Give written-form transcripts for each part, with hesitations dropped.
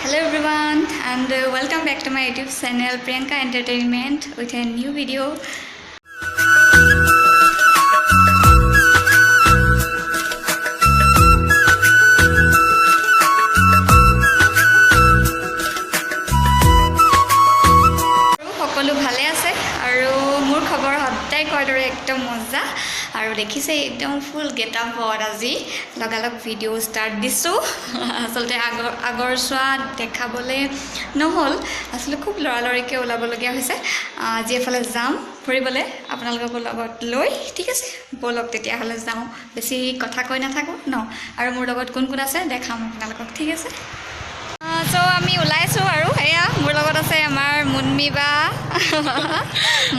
Hello everyone and welcome back to my YouTube channel Priyanka Entertainment with a new video. সকলো ভালে আছে আৰু মোৰ খবৰ সদায় কোৱাৰ দৰে একদম মজা আৰু দেখিছে একদম ফুল গেটআপত আজি লগালগ ভিডিও ষ্টাৰ্ট দিছোঁ আসলতে আগৰ চোৱা দেখাবলৈ নহ'ল আসলে খুব লৰালৰিকৈ ওলাবলগীয়া হৈছে আজি এফালে যাম ফুৰিবলৈ আপোনালোকক লগত লৈ ঠিক আছে বলক তেতিয়াহ'লে যাওঁ বেছি কথা কৈ নাথাকোঁ ন আৰু মোৰ লগত কোন কোন আছে দেখাম আপোনালোকক ঠিক আছে So আমি ওলাইছো আৰু এয়া মোৰ লগত আছে আমাৰ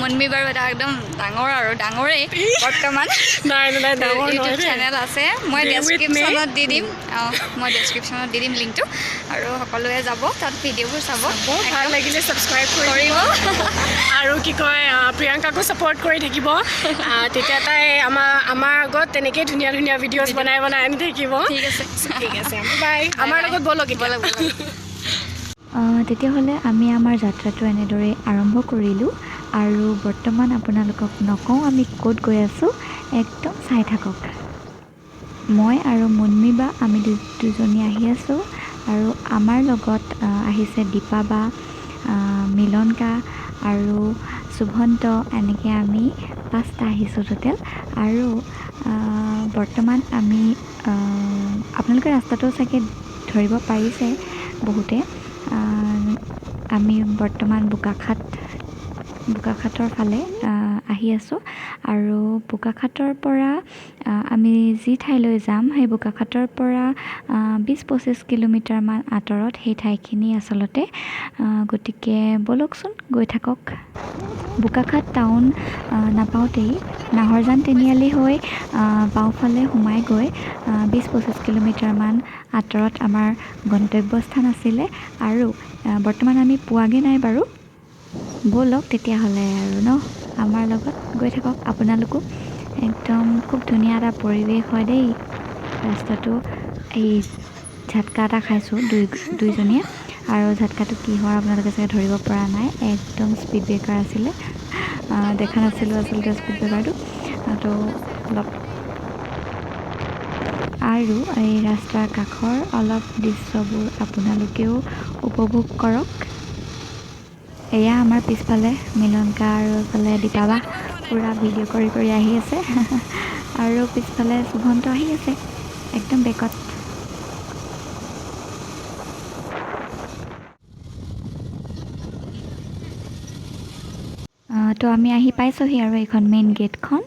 মুনমি বাৰু এটা একদম ডাঙৰ আৰু ডাঙৰেই বৰ্তমান ইউটিউব চেনেল আছে মই ডেছক্ৰিপশ্যনত দি দিম লিংকটো আৰু সকলোৱে যাব তাত ভিডিঅ'বোৰ চাব ভাল লাগিলে ছাবস্ক্ৰাইব কৰিব আৰু কি কয় প্ৰিয়ংকাকো ছাপোৰ্ট কৰি থাকিব তেতিয়া তাই আমাৰ আগত তেনেকৈ ধুনীয়া ধুনীয়া ভিডিঅ'জ বনাই আনি থাকিব ঠিক আছে বাই আমাৰ লগত বলক তেতিয়াহ'লে আমি আমাৰ যাত্ৰাটো এনেদৰে আৰম্ভ কৰিলোঁ আৰু বৰ্তমান আপোনালোকক নকওঁ আমি ক'ত গৈ আছোঁ একদম চাই থাকক মই আৰু মুনমি বা আমি দুজনী আহি আছোঁ আৰু আমাৰ লগত আহিছে দীপা বা মিলনকা আৰু শুভন্ত এনেকৈ আমি 5টা আহিছোঁ টোটেল আৰু বৰ্তমান আমি আপোনালোকে ৰাস্তাটো চাগে ধৰিব পাৰিছে বহুতে আমি বৰ্তমান বোকাখাটৰ ফালে আহি আছোঁ আৰু বোকাখাটৰ পৰা আমি যি ঠাইলৈ যাম সেই বোকাখাটৰ পৰা 20-25 কিলোমিটাৰমান আঁতৰত সেই ঠাইখিনি আচলতে গতিকে ব'লকচোন গৈ থাকক বোকাখাট টাউন নাপাওঁতেই নাহৰজান তিনিআলি হৈ বাওঁফালে সোমাই গৈ 20-25 কিলোমিটাৰমান আঁতৰত আমাৰ গন্তব্যস্থান আছিলে আৰু বৰ্তমান আমি পোৱাগৈ নাই বাৰু ব'লক তেতিয়াহ'লে আৰু ন আমাৰ লগত গৈ থাকক আপোনালোকো একদম খুব ধুনীয়া এটা পৰিৱেশ হয় দেই ৰাস্তাটো এই ঝাটকা এটা খাইছোঁ দুইজনীয়ে আৰু ঝাটকাটো কি হয় আপোনালোকে চাগে ধৰিব পৰা নাই একদম স্পীড ব্ৰেকাৰ আছিলে দেখা নাছিলোঁ আচলতে স্পীড ব্ৰেকাৰটো তো অলপ আৰু এই ৰাস্তাৰ কাষৰ অলপ দৃশ্যবোৰ আপোনালোকেও উপভোগ কৰক এয়া আমাৰ পিছফালে মিলনকা আৰু এইফালে দীপাবা পূৰা ভিডিঅ' কৰি আহি আছে আৰু পিছফালে শুভন্ত আহি আছে একদম বেকত তো আমি আহি পাইছোঁহি আৰু এইখন মেইন গেটখন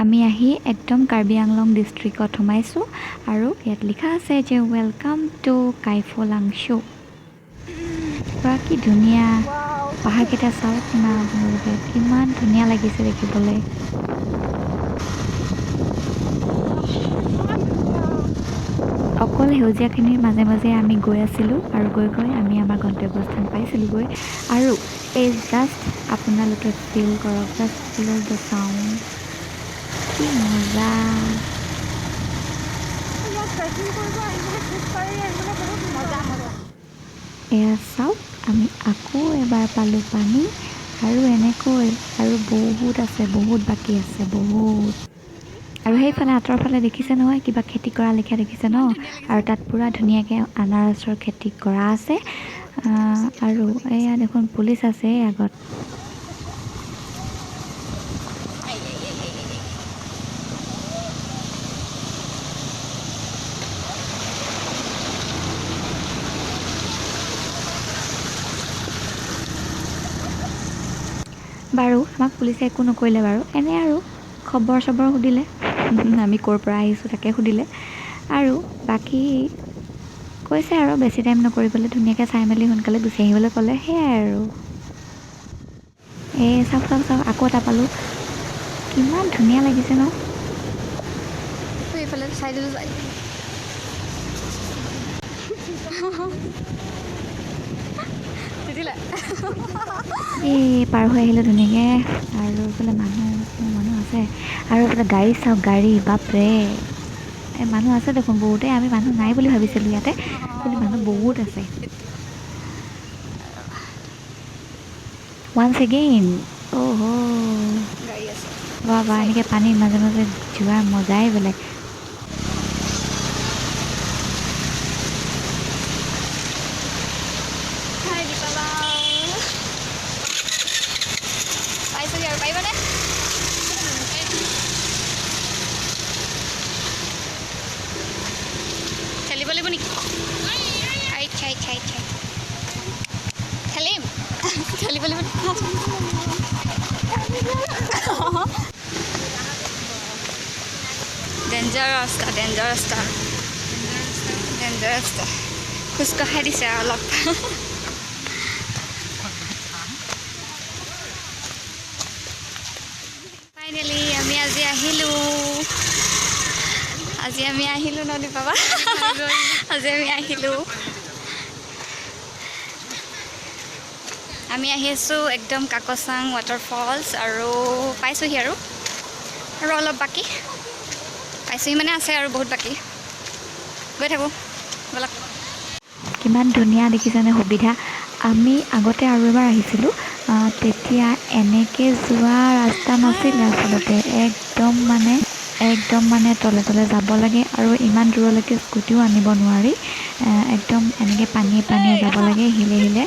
আমি আহি একদম কাৰ্বি আংলং ডিষ্ট্ৰিক্টত সোমাইছোঁ আৰু ইয়াত লিখা আছে যে ৱেলকাম টু কাইফলাংছু পুৰা কি ধুনীয়া পাহাৰকেইটা চাওক না আপোনালোকে কিমান ধুনীয়া লাগিছে দেখিবলৈ অকল সেউজীয়াখিনিৰ মাজে মাজে আমি গৈ আছিলোঁ আৰু গৈ আমি আমাৰ গন্তব্যস্থান পাইছিলোঁগৈ আৰু এই জাষ্ট আপোনালোকে ফিল কৰক জাষ্ট ফিল দ্য চাউণ্ড কি মজা এয়া চাওক আমি আকৌ এবাৰ পালোঁ পানী আৰু এনেকৈ আৰু বহুত আছে বহুত বাকী আছে বহুত আৰু সেইফালে আঁতৰৰ ফালে দেখিছে নহয় কিবা খেতি কৰা লেখীয়া দেখিছে ন আৰু তাত পূৰা ধুনীয়াকৈ আনাৰসৰ খেতি কৰা আছে আৰু এয়া দেখোন পুলিচ আছে আগত বাৰু আমাক পুলিচে একো নকৰিলে বাৰু এনে আৰু খবৰ চবৰ সুধিলে আমি ক'ৰ পৰা আহিছোঁ তাকে সুধিলে আৰু বাকী কৈছে আৰু বেছি টাইম নকৰিবলৈ ধুনীয়াকৈ চাই মেলি সোনকালে গুচি আহিবলৈ ক'লে সেয়াই আৰু এই চাওক আকৌ এটা পালোঁ কিমান ধুনীয়া লাগিছে ন এইফালে চাই দিলোঁ যায় এই পাৰ হৈ আহিলোঁ ধুনীয়াকৈ আৰু এইফালে মানুহ আছে আৰু এইফালে গাড়ী চাওক গাড়ী বাপৰে মানুহ আছে দেখোন বহুতে আমি মানুহ নাই বুলি ভাবিছিলোঁ ইয়াতে কিন্তু মানুহ বহুত আছে once again oh গাড়ী আছে বাবা এনেকৈ পানীৰ মাজে মাজে যোৱাৰ মজাই বেলেগ পাইছোঁ আৰু পাৰিবানে খেলিব লাগিব নেকি খেলিম খেলিব লাগিব ডেঞ্জাৰ ৰাস্তা খোজ কঢ়াই দিছে অলপ ফাইনেলি আমি আজি আহিলোঁ নদী পাবা আজি আমি আহি আছোঁ একদম কাকচাং ৱাটাৰফলছ আৰু পাইছোঁহি আৰু অলপ বাকী পাইছোঁহি মানে আছে আৰু বহুত বাকী গৈ থাকোঁ ব'লক কিমান ধুনীয়া দেখিছেনে সুবিধা আমি আগতে আৰু এবাৰ আহিছিলোঁ তেতিয়া এনেকৈ যোৱা ৰাস্তা নাছিলে আচলতে একদম মানে তলে তলে যাব লাগে আৰু ইমান দূৰলৈকে স্কুটিও আনিব নোৱাৰি একদম এনেকৈ পানীয়ে যাব লাগে হিলে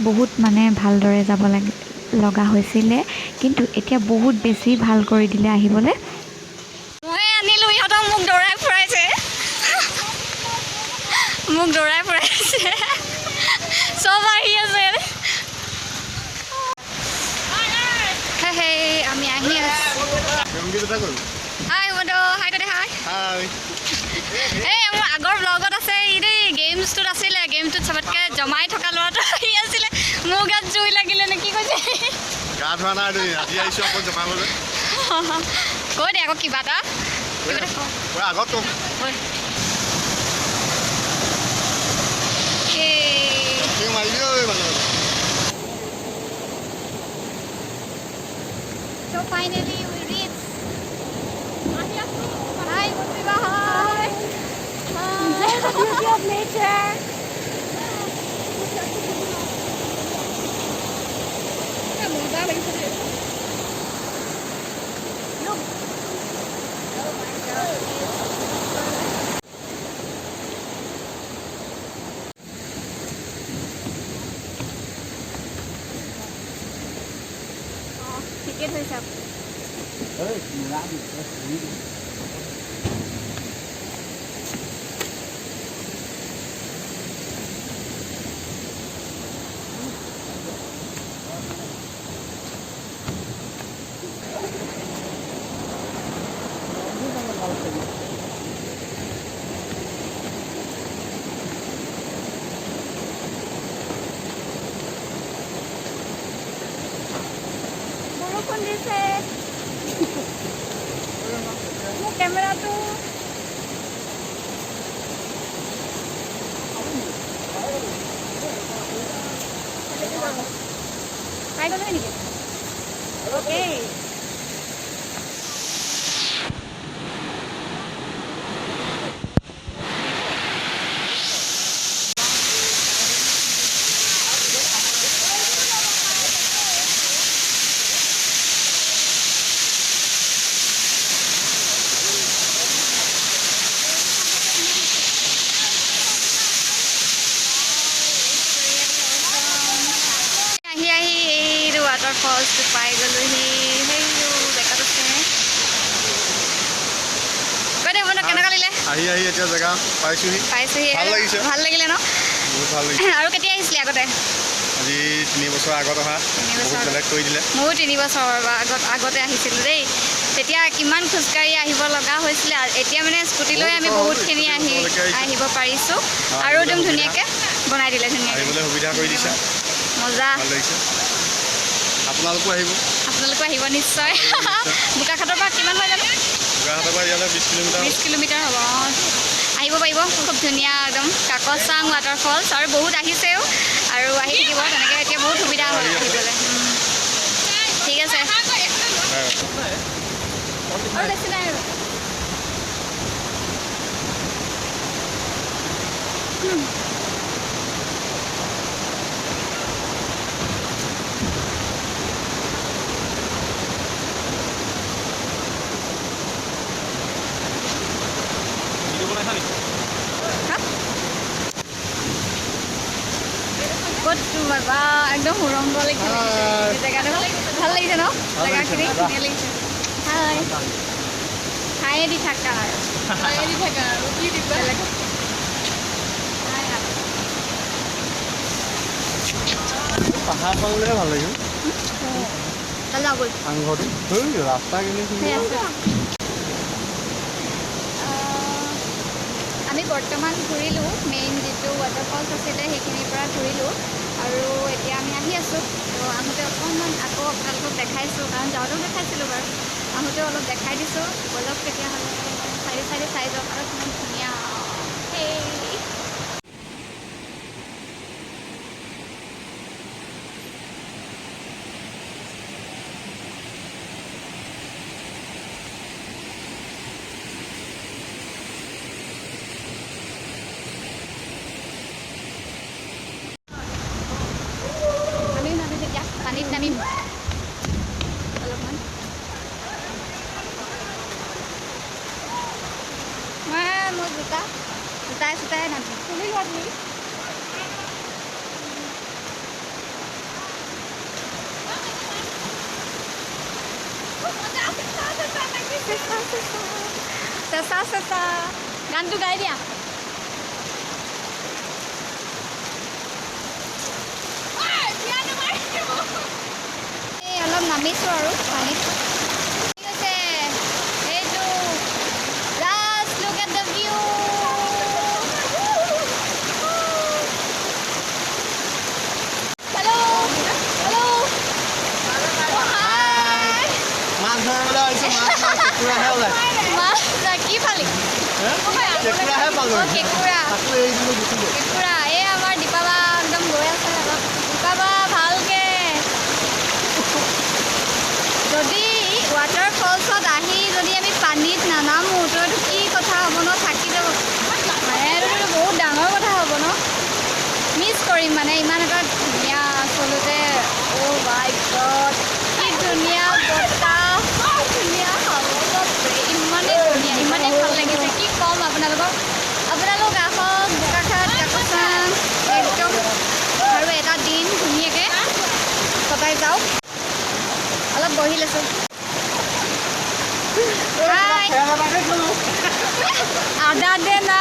বহুত মানে ভালদৰে যাব লগা হৈছিলে কিন্তু এতিয়া বহুত বেছি ভাল কৰি দিলে আহিবলৈ মই আনিলোঁ ইহঁতক মোক দৌৰাই ফুৰাইছে চব আহি আছে আমি আহি আছোঁ হাই মদো হাই কদে হাই এই মোৰ আগৰ ব্লগত আছে এই গেমছটোত আছিলে গেমটোত চবতকৈ জমাই থকা ল'ৰাটো আহি আছিলে মোৰ গাত জুই লাগিলে নে কি কৈছে কৈ দে আকৌ কিবা এটা So finally we reached. Hi, Musiba. Hi. Enjoy the beauty of nature. Look. Oh my God. Ticket hơi sập. Borokan dice. Mo camera tu. Hai kau ni ke? Okay. Waterfalls to পাই গ'লোহি হেইও দেখাত আছে কইতে বনো কেনেকা লাগিলে আহি এতিয়া জায়গা পাইছোহি ভাল লাগিলে ন বহুত ভাল লাগিছে আৰু কেতিয়া আহিছিলি আগতে আজি 3 বছৰ আগত অহা বহুত বেলেগ কৰি দিলে ময়ো 3 বছৰ আগতে আহিছিলোঁ দেই তেতিয়া কিমান খোজকাঢ়ি আহিব লগা হৈছিলে এতিয়া মানে স্কুটি লৈ আমি বহুতখিনি আহিব পাৰিছোঁ আৰু একদম ধুনীয়াকৈ বনাই দিলে ধুনীয়াকৈ আহিবলৈ সুবিধা কৰি দিছে মজা ভাল লাগিছে আপোনালোকো আহিব নিশ্চয় বোকাখাটৰ পৰা কিমান হয় জানো বোকাখাটৰ পৰা ইয়ালৈ 20 কিলোমিটাৰ হ'ব আহিব পাৰিব খুব ধুনীয়া একদম কাকচাং ৱাটাৰফলছ আৰু বহুত আহিছেও আৰু আহি থাকিব তেনেকৈ এতিয়া বহুত সুবিধা হয় আহিবলৈ ঠিক আছে আৰু বেছি নাই আৰু বাবা একদম সুৰংগ লাগিছে জেগাটো ভাল লাগিছে ন জেগাখিনি ধুনীয়া লাগিছে হাই হায়ে দি থাকা আৰু কি দিবা পাহাৰ পালে ভাল লাগিব যাওঁ ব'ল সাংঘৰটো ৰাস্তা কেনেকৈ আমি বৰ্তমান ঘূৰিলোঁ মেইন যিটো ৱাটাৰফলছ আছিলে সেইখিনিৰ পৰা ঘূৰিলোঁ আৰু এতিয়া আমি আহি আছোঁ তো আহোঁতে অকণমান আকৌ আপোনালোকক দেখাইছোঁ কাৰণ যাওঁতেও দেখাইছিলোঁ বাৰু আহোঁতেও অলপ দেখাই দিছোঁ বলক তেতিয়াহ'লে চাৰি চাই যাওক আৰু কিমান ধুনীয়া সেই পানীত নামিম অলপমান মোৰ জোতাই নামিম খুলি লোৱা তুমি চেঁচা গানটো গাই দিয়া অলপ নামিছোঁ আৰু পানীত ঠিক আছে এইটো just look at the view hello' মাছ ধৰিবলৈ আহিছোঁ কেঁকুৰাহে ওলাইছে মাছ কি পালি কেঁকুৰাহে পালোঁ কেঁকুৰা এই আমাৰ দীপাবা একদম গৈ আছে অলপ দীপাবা ভালকৈ যদি ৱাটাৰফলছত আহি যদি আমি পানীত নানামো তো এইটো কি কথা হ'ব ন থাকি যাব এইটোতো বহুত ডাঙৰ কথা হ'ব ন মিছ কৰিম মানে ইমান এটা ধুনীয়া আচলতে অ' মাই গড কি ধুনীয়া বতাহ ধুনীয়া ইমানেই ধুনীয়া ইমানেই ভাল লাগিছে কি ক'ম আপোনালোক আহক বোকাখাট কাকচাং একদম আৰু এটা দিন ধুনীয়াকৈ কটাই যাওক অলপ বহি লৈছোঁ আদা দে না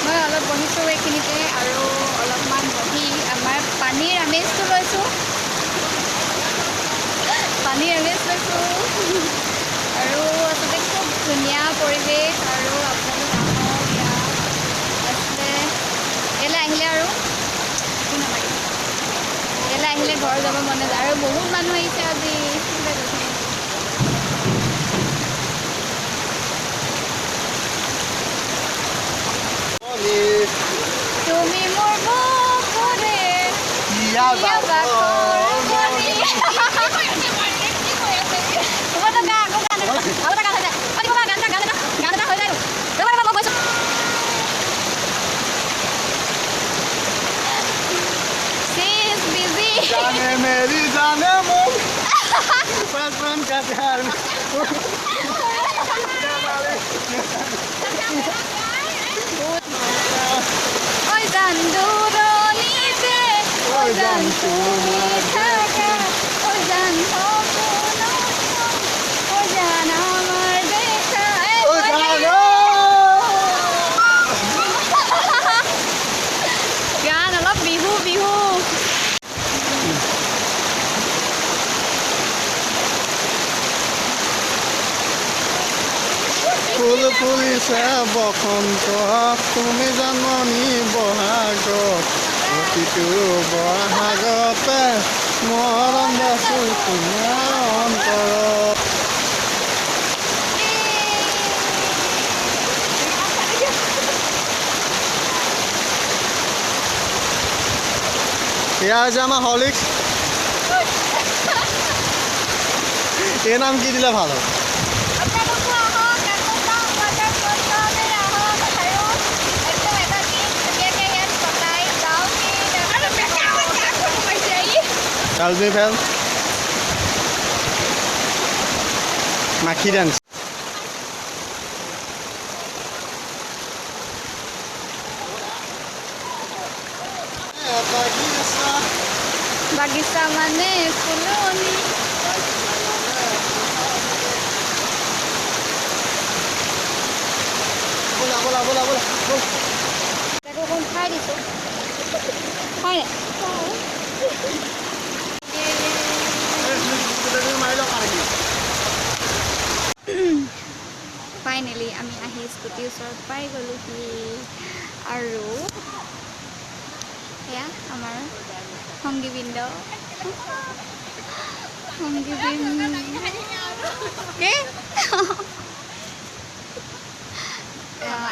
মই অলপ বহিছোঁ এইখিনিতে আৰু অলপমান বহি আমাৰ পানীৰ আমেজটো লৈছোঁ আৰু আচলতে খুব ধুনীয়া পৰিৱেশ আৰু আপোনালোক আহক ইয়াত আছিলে ইয়ালৈ আহিলে আৰু একো নালাগে ইয়ালৈ আহিলে ঘৰ যাব মন নাযায় আৰু বহুত মানুহ আহিছে আজি তুমি মোৰ বুকুৰে जाने मेरी जाने मोर बचपन का प्यार ওই জান দূরণীতে ওই জান তুমি থাকা ওই জান সপন ওই জান আমার দেখা গান অলপ বিহু ফুল ফুলিছে বসন্ত তুমি জাননী বহাগত প্ৰতিটো বহাগতে মৰম বাছো তোমাৰ অন্তৰত এয়া হৈছে আমাৰ হলিক্স এই নাম কি দিলে ভাল হয় আপোনালোকো আহক কাকচাং ৱাটাৰফললৈ আহক আৰু একদম এটা দিন ধুনীয়াকৈ ইয়াত কটাই যাওঁ কালবি ফেল মাখি ডান্স বাগিচা মানে ফুলনি তাকে অকণ খাই দিছোঁ হয় ফাইনেলি আমি আহি স্কুটিৰ ওচৰত পাই গ'লোহি আৰু এয়া আমাৰ সংগীবৃন্দ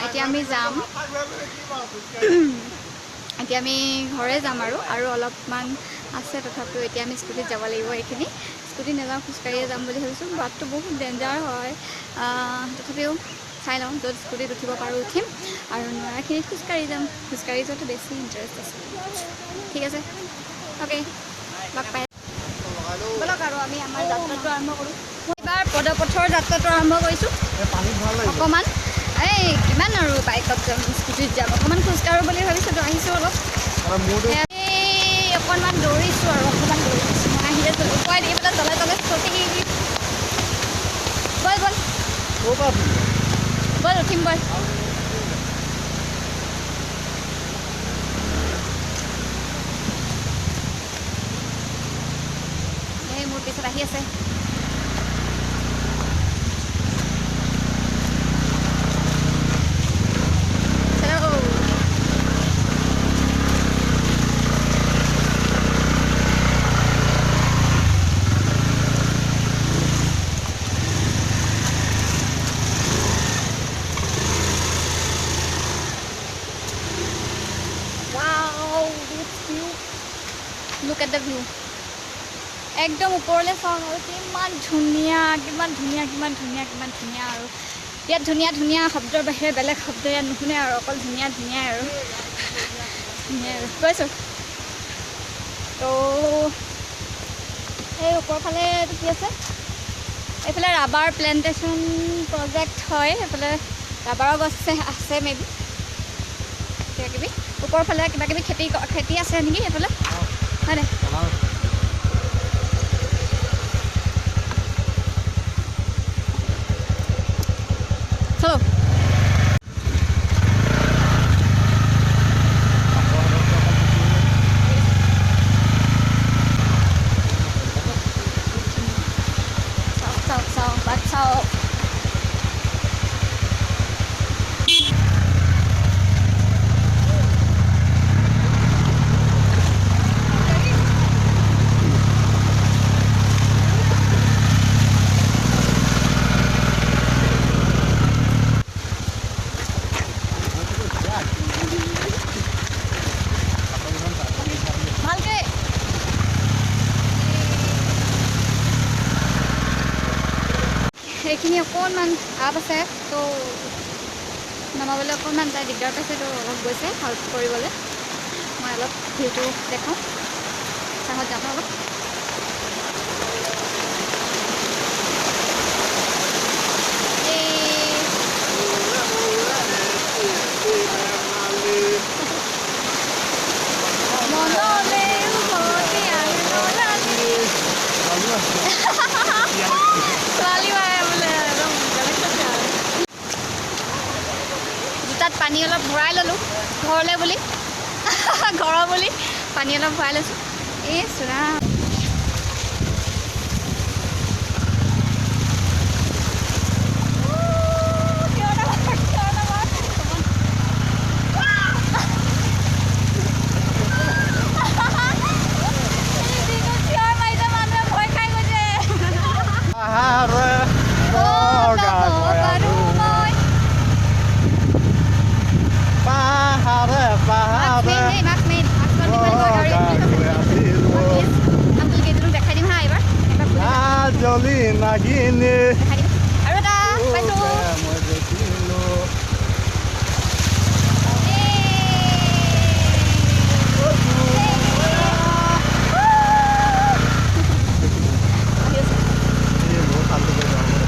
এতিয়া আমি যাম এতিয়া আমি ঘৰে যাম আৰু অলপমান আছে তথাপিও এতিয়া আমি স্কুটিত যাব লাগিব এইখিনি স্কুটি নাযাওঁ খোজকাঢ়িয়ে যাম বুলি ভাবিছোঁ বাটটো বহুত ডেঞ্জাৰ হয় তথাপিও চাই লওঁ য'ত স্কুটিত উঠিব পাৰোঁ উঠিম আৰু নোৱাৰাখিনিত খোজকাঢ়ি যাম খোজকাঢ়ি যোৱাটো বেছি ইণ্টাৰেষ্ট আছে ঠিক আছে অ'কে লগ পাই ব'লক আৰু আমি আমাৰ যাত্ৰাটো আৰম্ভ কৰোঁ এইবাৰ পদপথৰ যাত্ৰাটো আৰম্ভ কৰিছোঁ অকণমান এই কিমান আৰু বাইকত যাম স্কুটিত যাম অকণমান খোজকাঢ়োঁ বুলি ভাবিছোঁ আহিছোঁ অলপ অকণমান দৌৰিছোঁ আৰু অকণমান দৌৰিছোঁ মই আহিলে উপায় দি পেলাই তলে তলে চলি বল উঠিম বল এই মোৰ পিছত আহি আছে look at the view একদম ওপৰলৈ চাওঁ আৰু কিমান ধুনীয়া আৰু ইয়াত ধুনীয়া শব্দৰ বাহিৰে বেলেগ শব্দ ইয়াত নুশুনে আৰু অকল ধুনীয়াই আৰু কৈছোঁ তো এই ওপৰফালে এইটো কি আছে এইফালে ৰাবাৰ প্লেণ্টেশ্যন প্ৰজেক্ট হয় সেইফালে ৰাবাৰৰ গছ আছে মেবি কিবাকিবি ওপৰফালে কিবাকিবি খেতি আছে নেকি সেইফালে হয় নাই চলো চাও এইখিনি অকণমান আপ আছে তো নামাবলৈ অকণমান তাই দিগদাৰ পাইছে তো অলপ গৈছে হেল্প কৰিবলৈ মই অলপ ভিউটো দেখাওঁ চাহত যাম অলপ জোতাত পানী অলপ ভৰাই ল'লোঁ ঘৰলৈ বুলি ঘৰৰ বুলি পানী অলপ ভৰাই লৈছোঁ এই চোৰা অঞ্জলি নাগিনী আৰু এটা পাইছোঁ মই দেখিলোঁ বহুত শান্তি কৰি যাওঁ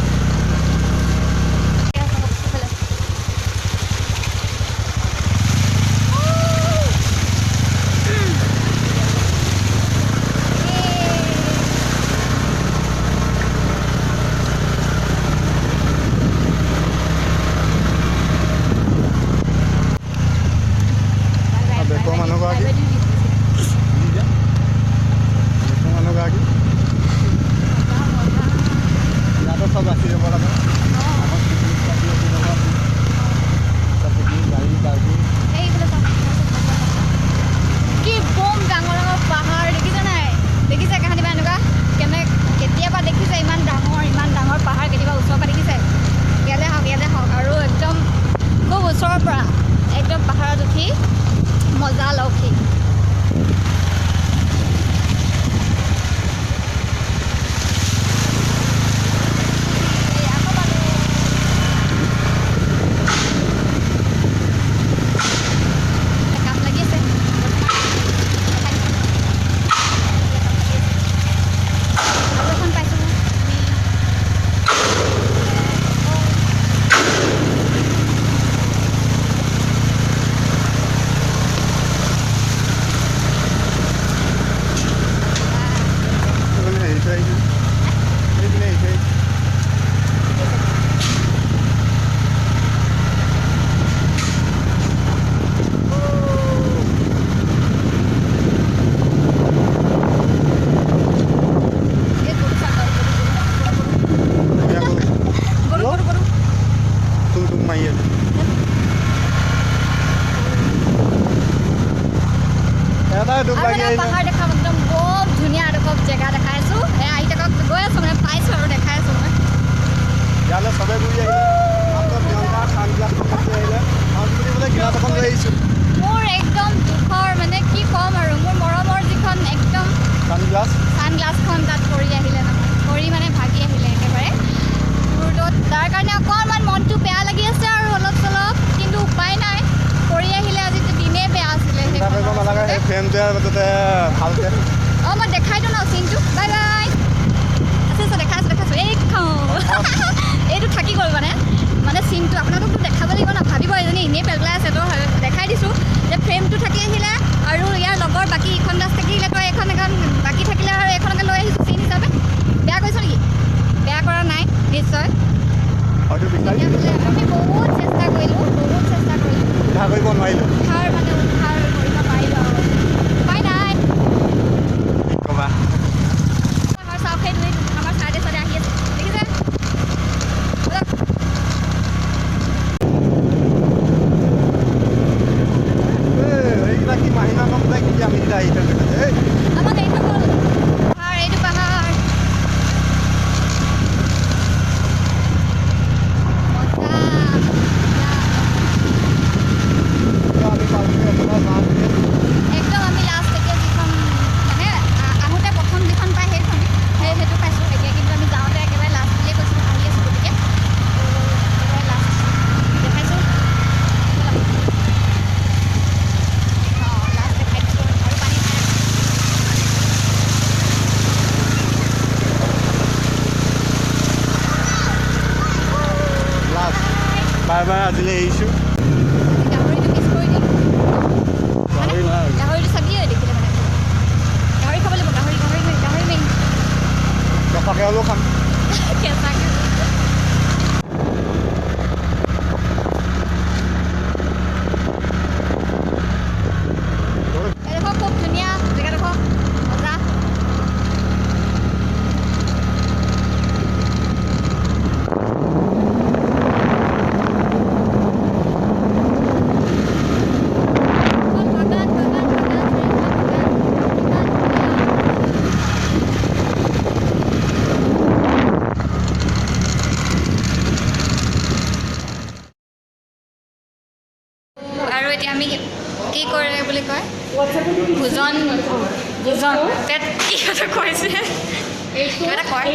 পাহাৰ দেখা একদম বহুত ধুনীয়া এডোখৰ জেগা দেখাই আছোঁ আহি থাকক গৈ আছোঁ মানে পাইছোঁ আৰু দেখাই আছোঁ মই ইয়ালৈ চবে ঘূৰি আহিলে মোৰ একদম দুখৰ মানে কি ক'ম আৰু মোৰ মৰমৰ যিখন একদম ছানগ্লাছখন তাত পৰি আহিলে নহয় পৰি মানে ভাগি আহিলে একেবাৰে ৰ'দত তাৰ কাৰণে অকণমান মনটো বেয়া লাগি আছে আৰু অলপ চলপ কিন্তু উপায় নাই পৰি আহিলে আজিতো দিনেই বেয়া আছিলে অঁ মই দেখাই দিওঁ ন চিনটো বাই বাই আছে দেখাইছোঁ এইটো থাকি গ'ল মানে চিনটো আপোনালোকতো দেখাব লাগিব ন ভাবিব এজনী এনেই পেলাই আছে তো দেখাই দিছোঁ যে ফ্ৰেমটো থাকি আহিলে আৰু ইয়াৰ লগৰ বাকী ইখন গাছ থাকিলে তই এখন বাকী থাকিলে আৰু এখনকে লৈ আহিছোঁ চিন হিচাপে বেয়া কৰিছোঁ নেকি বেয়া কৰা নাই নিশ্চয় আমি বহুত চেষ্টা কৰিলোঁ উদ্ধাৰ কৰিব নোৱাৰিলোঁ উদ্ধাৰ কৰিব পাৰিলোঁ আৰু উপায় নাই আমাৰ চাউখে ধুই আমাৰ চাইডে আহি আছে দেখিছে আমাক এইটো হ'ল পাহাৰ এইটো পাহাৰ একদম আমি লাষ্ট এতিয়া যিখন মানে আহোঁতে প্ৰথম যিখন পায় সেইটো পাইছোঁ এতিয়া কিন্তু আমি যাওঁতে একেবাৰে লাষ্ট বুলিয়ে কৈছোঁ আহি আছোঁ গতিকে একেবাৰে লাষ্ট দেখাইছোঁ অঁ লাষ্ট দেখাই দিছোঁ আৰু পানী বাৰে বাৰে আজিলৈ এৰিছোঁ গাহৰিটো মিছ কৰি দিলোঁ গাহৰিটো চাবিয়ে দেখিলে মানে গাহৰি খাব লাগিব গাহৰি মেইন কেঁচাকৈ হ'লেও খাম কেঁচাকৈ এডোখৰ খুব ধুনীয়া জেগাডোখৰ মজা আৰু এতিয়া আমি কি কৰে বুলি কয় ভোজন পেট কি কথা কৈছে কিবা এটা কৰ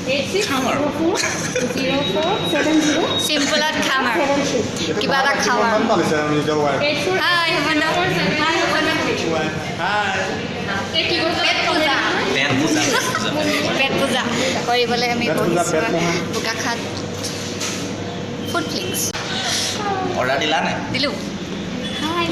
86040470 চিম্পলত খাম আৰু কিবা এটা খাওঁ আৰু হাই হ'ব পেট পূজা কৰিবলৈ আমি বহিছোঁ বোকাখাট ফুড ফ্লিক্স অৰ্ডাৰ দিলা নাই দিলোঁ হাই